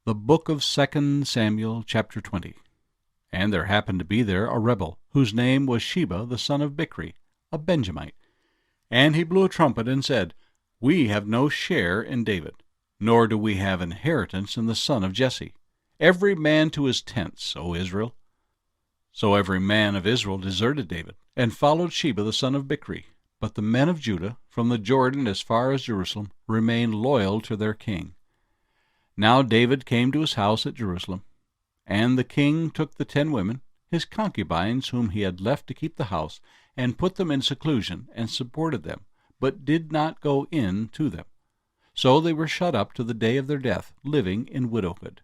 The book of 2 Samuel, chapter 20. And there happened to be there a rebel, whose name was Sheba the son of Bichri, a Benjamite. And he blew a trumpet and said, We have no share in David, nor do we have inheritance in the son of Jesse. Every man to his tents, O Israel. So every man of Israel deserted David, and followed Sheba the son of Bichri. But the men of Judah, from the Jordan as far as Jerusalem, remained loyal to their king. Now David came to his house at Jerusalem, and the king took the 10 women, his concubines whom he had left to keep the house, and put them in seclusion, and supported them, but did not go in to them. So they were shut up to the day of their death, living in widowhood.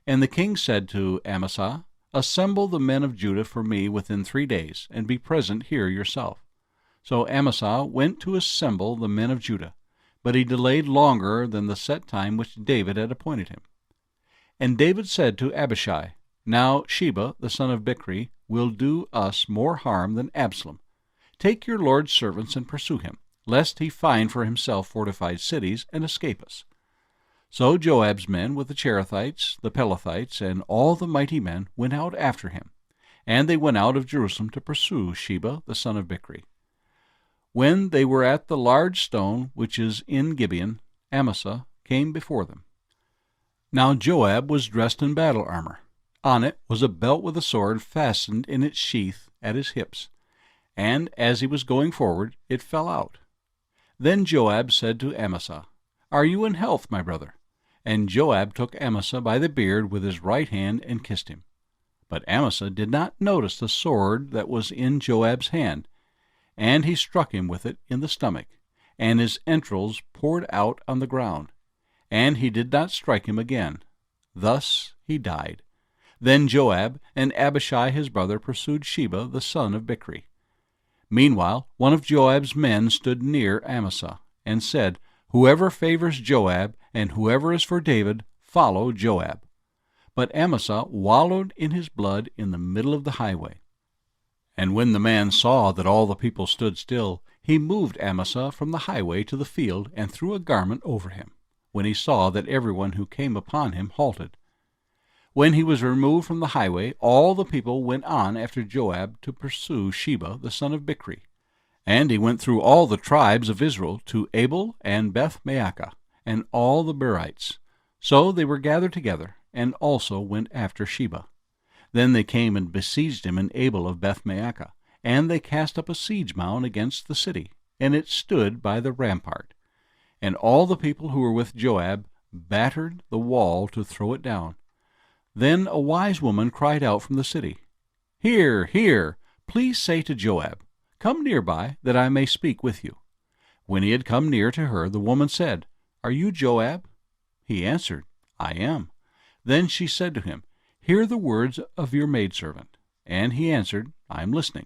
And the king said to Amasa, Assemble the men of Judah for me within 3 days, and be present here yourself. So Amasa went to assemble the men of Judah, but he delayed longer than the set time which David had appointed him. And David said to Abishai, Now Sheba the son of Bichri will do us more harm than Absalom. Take your lord's servants and pursue him, lest he find for himself fortified cities and escape us. So Joab's men with the Cherethites, the Pelethites, and all the mighty men went out after him, and they went out of Jerusalem to pursue Sheba the son of Bichri. When they were at the large stone which is in Gibeon, Amasa came before them. Now Joab was dressed in battle armor. On it was a belt with a sword fastened in its sheath at his hips, and as he was going forward, it fell out. Then Joab said to Amasa, Are you in health, my brother? And Joab took Amasa by the beard with his right hand and kissed him. But Amasa did not notice the sword that was in Joab's hand, and he struck him with it in the stomach, and his entrails poured out on the ground. And he did not strike him again. Thus he died. Then Joab and Abishai his brother pursued Sheba the son of Bichri. Meanwhile one of Joab's men stood near Amasa, and said, Whoever favors Joab, and whoever is for David, follow Joab. But Amasa wallowed in his blood in the middle of the highway. And when the man saw that all the people stood still, he moved Amasa from the highway to the field, and threw a garment over him, when he saw that everyone who came upon him halted. When he was removed from the highway, all the people went on after Joab to pursue Sheba the son of Bichri. And he went through all the tribes of Israel to Abel and Beth-maachah, and all the Berites. So they were gathered together, and also went after Sheba. Then they came and besieged him in Abel of Beth-maachah, and they cast up a siege mound against the city, and it stood by the rampart. And all the people who were with Joab battered the wall to throw it down. Then a wise woman cried out from the city, Here, here, please say to Joab, Come nearby, that I may speak with you. When he had come near to her, the woman said, Are you Joab? He answered, I am. Then she said to him, Hear the words of your maidservant. And he answered, I am listening.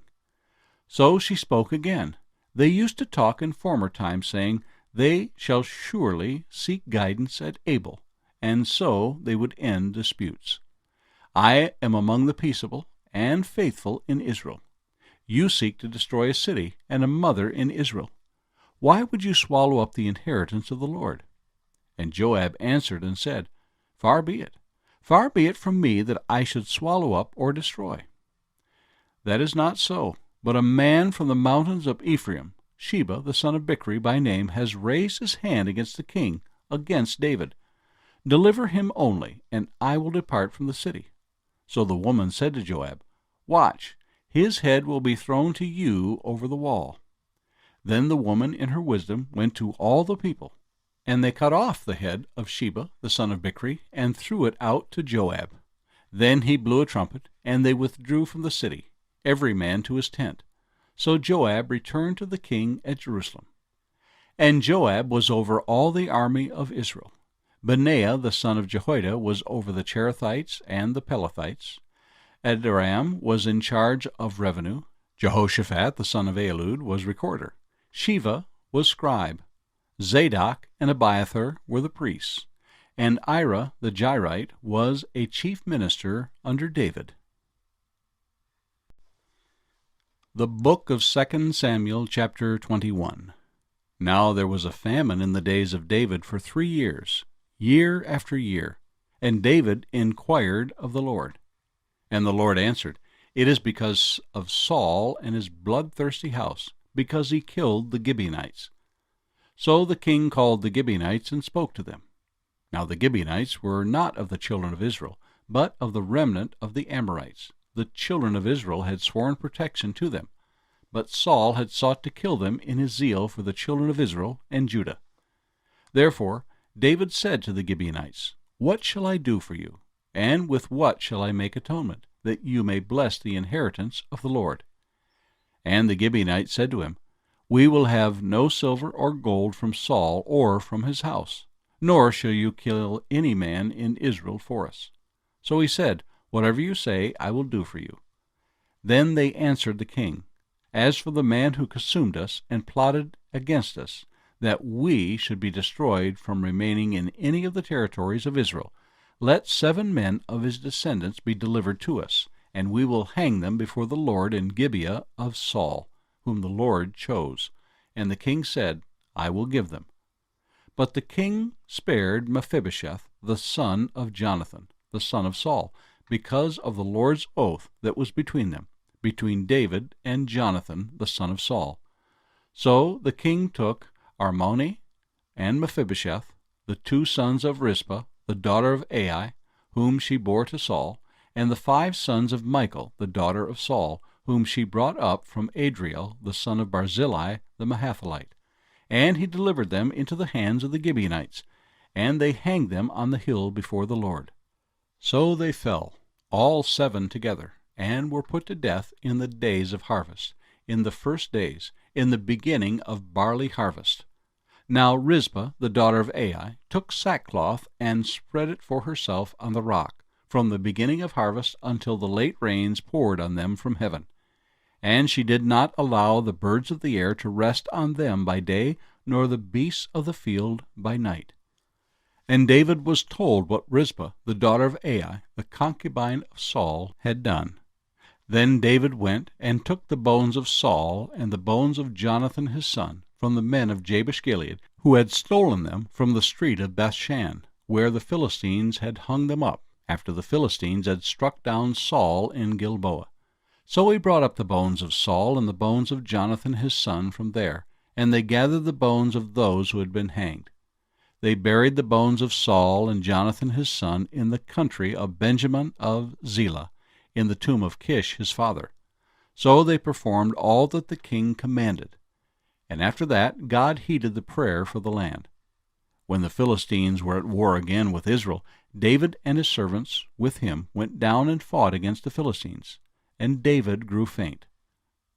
So she spoke again. They used to talk in former times, saying, They shall surely seek guidance at Abel, and so they would end disputes. I am among the peaceable and faithful in Israel. You seek to destroy a city and a mother in Israel. Why would you swallow up the inheritance of the Lord? And Joab answered and said, Far be it. Far be it from me that I should swallow up or destroy. That is not so, but a man from the mountains of Ephraim, Sheba the son of Bichri by name, has raised his hand against the king, against David. Deliver him only, and I will depart from the city. So the woman said to Joab, Watch, his head will be thrown to you over the wall. Then the woman in her wisdom went to all the people, and they cut off the head of Sheba the son of Bichri, and threw it out to Joab. Then he blew a trumpet, and they withdrew from the city, every man to his tent. So Joab returned to the king at Jerusalem. And Joab was over all the army of Israel. Benaiah the son of Jehoiada was over the Cherethites and the Pelethites. Adoram was in charge of revenue. Jehoshaphat the son of Ahilud was recorder. Sheva was scribe. Zadok and Abiathar were the priests. And Ira the Jairite was a chief minister under David. The book of 2 Samuel, chapter 21. Now there was a famine in the days of David for 3 years, year after year. And David inquired of the Lord. And the Lord answered, It is because of Saul and his bloodthirsty house, because he killed the Gibeonites. So the king called the Gibeonites and spoke to them. Now the Gibeonites were not of the children of Israel, but of the remnant of the Amorites. The children of Israel had sworn protection to them, but Saul had sought to kill them in his zeal for the children of Israel and Judah. Therefore David said to the Gibeonites, What shall I do for you, and with what shall I make atonement, that you may bless the inheritance of the Lord? And the Gibeonites said to him, We will have no silver or gold from Saul or from his house, nor shall you kill any man in Israel for us. So he said, Whatever you say, I will do for you. Then they answered the king, As for the man who consumed us and plotted against us, that we should be destroyed from remaining in any of the territories of Israel, let 7 men of his descendants be delivered to us, and we will hang them before the Lord in Gibeah of Saul, whom the Lord chose. And the king said, I will give them. But the king spared Mephibosheth, the son of Jonathan, the son of Saul, because of the Lord's oath that was between them, between David and Jonathan, the son of Saul. So the king took Armoni and Mephibosheth, the 2 sons of Rizpah, the daughter of Ai, whom she bore to Saul, and the 5 sons of Michal, the daughter of Saul, whom she brought up from Adriel, the son of Barzillai the Mahathalite. And he delivered them into the hands of the Gibeonites, and they hanged them on the hill before the Lord. So they fell, all 7 together, and were put to death in the days of harvest, in the first days, in the beginning of barley harvest. Now Rizpah, the daughter of Ai, took sackcloth and spread it for herself on the rock, from the beginning of harvest until the late rains poured on them from heaven. And she did not allow the birds of the air to rest on them by day, nor the beasts of the field by night. And David was told what Rizpah, the daughter of Ai, the concubine of Saul, had done. Then David went and took the bones of Saul and the bones of Jonathan his son from the men of Jabesh-Gilead, who had stolen them from the street of Bethshan, where the Philistines had hung them up, after the Philistines had struck down Saul in Gilboa. So he brought up the bones of Saul and the bones of Jonathan his son from there, and they gathered the bones of those who had been hanged. They buried the bones of Saul and Jonathan his son in the country of Benjamin of Zelah, in the tomb of Kish his father. So they performed all that the king commanded. And after that God heeded the prayer for the land. When the Philistines were at war again with Israel, David and his servants with him went down and fought against the Philistines, and David grew faint.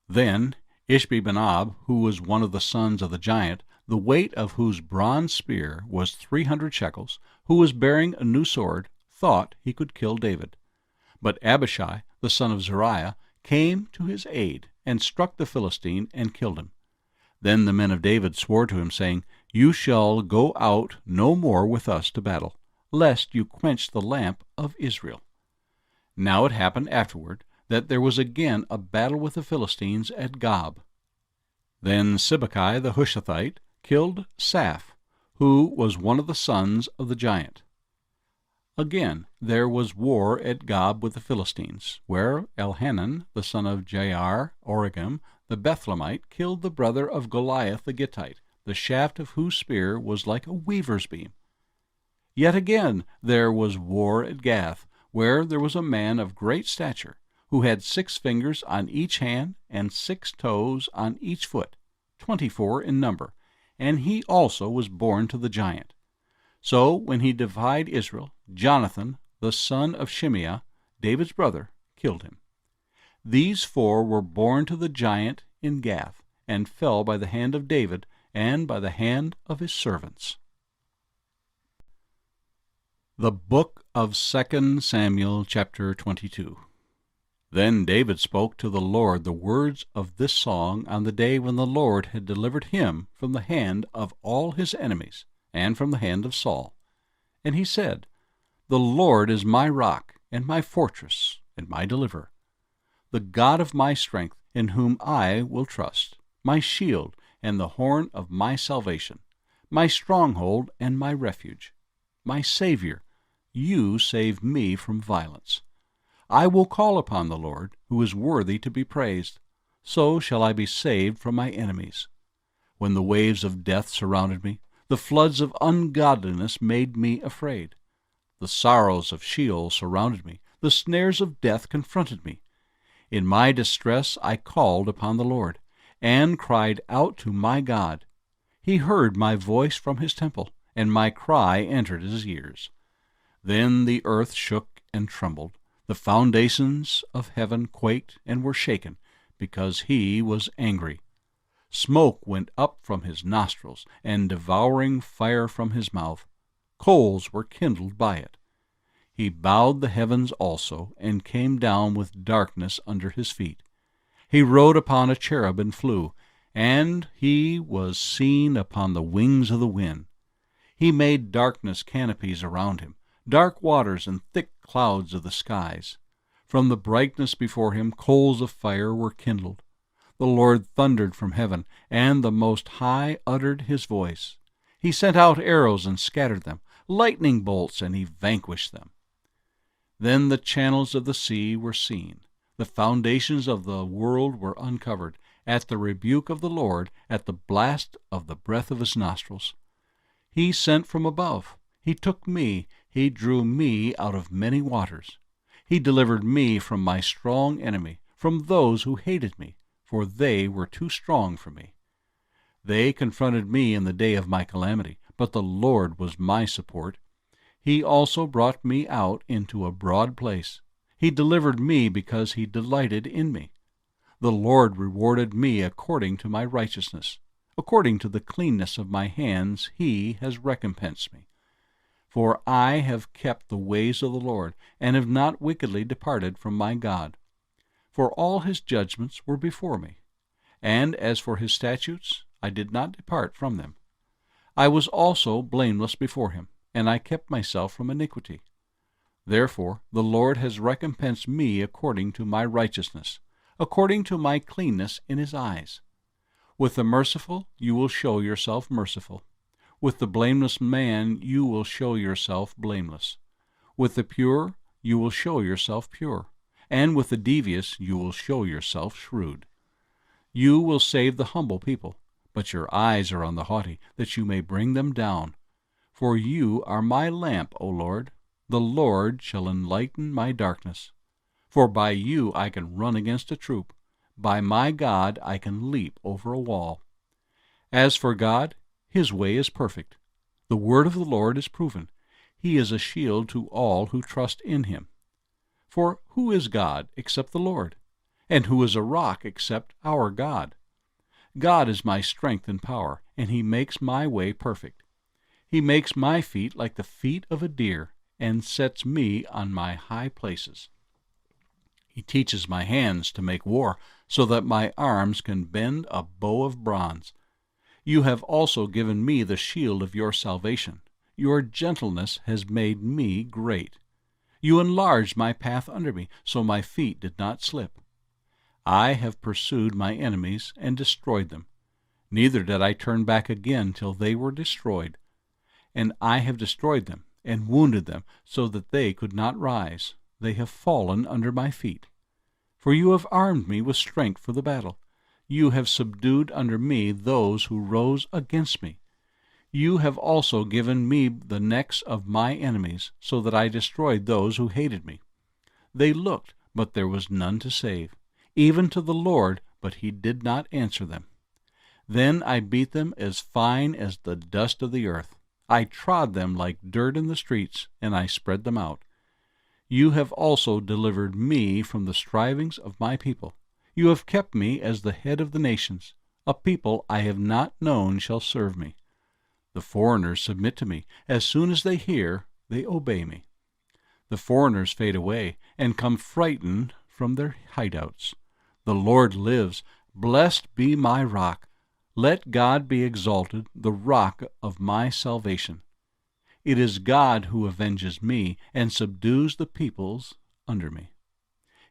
Then Ishbi-benob, who was one of the sons of the giant, the weight of whose bronze spear was 300 shekels, who was bearing a new sword, thought he could kill David. But Abishai, the son of Zeruiah, came to his aid, and struck the Philistine and killed him. Then the men of David swore to him, saying, You shall go out no more with us to battle, lest you quench the lamp of Israel. Now it happened afterward that there was again a battle with the Philistines at Gob. Then Sibbecai the Hushathite killed Saph, who was one of the sons of the giant. Again there was war at Gob with the Philistines, where Elhanan, the son of Jair Oregim, the Bethlehemite, killed the brother of Goliath the Gittite, the shaft of whose spear was like a weaver's beam. Yet again there was war at Gath, where there was a man of great stature, who had 6 fingers on each hand and 6 toes on each foot, 24 in number, and he also was born to the giant. So when he defied Israel, Jonathan, the son of Shimeah, David's brother, killed him. These 4 were born to the giant in Gath, and fell by the hand of David and by the hand of his servants. The book of 2 Samuel, chapter 22. Then David spoke to the Lord the words of this song on the day when the Lord had delivered him from the hand of all his enemies, and from the hand of Saul. And he said, The Lord is my rock, and my fortress, and my deliverer, the God of my strength, in whom I will trust, my shield, and the horn of my salvation, my stronghold and my refuge, my Savior. you save me from violence. I will call upon the Lord, who is worthy to be praised. So shall I be saved from my enemies. When the waves of death surrounded me, the floods of ungodliness made me afraid. The sorrows of Sheol surrounded me, the snares of death confronted me. In my distress I called upon the Lord, and cried out to my God. He heard my voice from his temple, and my cry entered his ears. Then the earth shook and trembled. The foundations of heaven quaked and were shaken, because he was angry. Smoke went up from his nostrils, and devouring fire from his mouth. Coals were kindled by it. He bowed the heavens also, and came down with darkness under his feet. He rode upon a cherub and flew, and he was seen upon the wings of the wind. He made darkness canopies around him, dark waters and thick clouds of the skies. From the brightness before him coals of fire were kindled. The Lord thundered from heaven, and the Most High uttered his voice. He sent out arrows and scattered them, lightning bolts, and he vanquished them. Then the channels of the sea were seen. The foundations of the world were uncovered, at the rebuke of the Lord, at the blast of the breath of his nostrils. He sent from above. He took me. He drew me out of many waters. He delivered me from my strong enemy, from those who hated me, for they were too strong for me. They confronted me in the day of my calamity, but the Lord was my support. He also brought me out into a broad place. He delivered me because he delighted in me. The Lord rewarded me according to my righteousness. According to the cleanness of my hands he has recompensed me. For I have kept the ways of the Lord, and have not wickedly departed from my God. For all his judgments were before me, and as for his statutes, I did not depart from them. I was also blameless before him, and I kept myself from iniquity. Therefore the Lord has recompensed me according to my righteousness, according to my cleanness in his eyes. With the merciful you will show yourself merciful. With the blameless man you will show yourself blameless. With the pure you will show yourself pure, and with the devious you will show yourself shrewd. You will save the humble people, but your eyes are on the haughty, that you may bring them down. For you are my lamp, O Lord. The Lord shall enlighten my darkness. For by you I can run against a troop. By my God I can leap over a wall. As for God, his way is perfect. The word of the Lord is proven. He is a shield to all who trust in him. For who is God except the Lord? And who is a rock except our God? God is my strength and power, and he makes my way perfect. He makes my feet like the feet of a deer, and sets me on my high places. He teaches my hands to make war, so that my arms can bend a bow of bronze. You have also given me the shield of your salvation. Your gentleness has made me great. You enlarged my path under me, so my feet did not slip. I have pursued my enemies and destroyed them. Neither did I turn back again till they were destroyed. And I have destroyed them, and wounded them, so that they could not rise. They have fallen under my feet. For you have armed me with strength for the battle. You have subdued under me those who rose against me. You have also given me the necks of my enemies, so that I destroyed those who hated me. They looked, but there was none to save, even to the Lord, but he did not answer them. Then I beat them as fine as the dust of the earth. I trod them like dirt in the streets, and I spread them out. You have also delivered me from the strivings of my people. You have kept me as the head of the nations. A people I have not known shall serve me. The foreigners submit to me. As soon as they hear, they obey me. The foreigners fade away, and come frightened from their hideouts. The Lord lives. Blessed be my rock. Let God be exalted, the rock of my salvation. It is God who avenges me and subdues the peoples under me.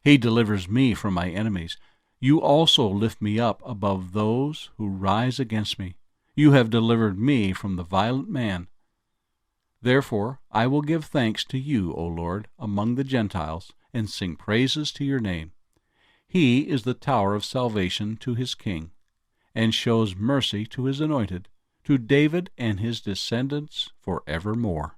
He delivers me from my enemies. You also lift me up above those who rise against me. You have delivered me from the violent man. Therefore I will give thanks to you, O Lord, among the Gentiles, and sing praises to your name. He is the tower of salvation to his king, and shows mercy to his anointed, to David and his descendants forevermore.